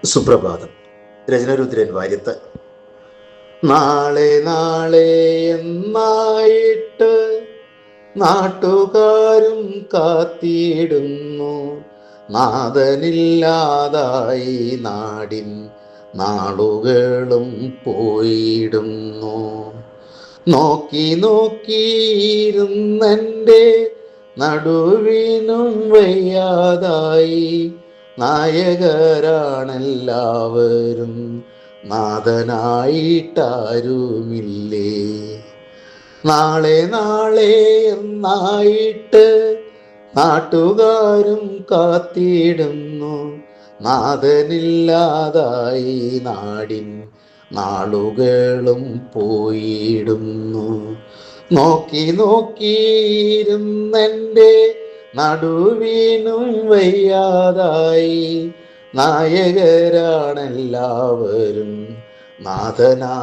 സുപ്രഭാതം. രചന രുദ്രൻ വാര്യത്ത്. നാളെ നാളെ എന്നായിട്ട് നാട്ടുകാരും കാത്തിടുന്നു. നാഥനില്ലാതായി നാടിൻ നാളുകളും പോയിടുന്നു. നോക്കി നോക്കിയിരുന്നെൻ്റെ നടുവിനും വയ്യാതായി. നായകരാണെല്ലാവരും, നാഥനായിട്ടാരുമില്ലേ. നാളെ നാളെ എന്നായിട്ട് നാട്ടുകാരും കാത്തിടുന്നു. നാഥനില്ലാതായി നാടിൻ നാളുകളും പോയിടുന്നു. നോക്കി നോക്കിയിരുന്നെൻ്റെ നടുവിനും വയ്യാതായി. നായകരാണെല്ലാവരും, നാഥനായിട്ടാരുമില്ലേ.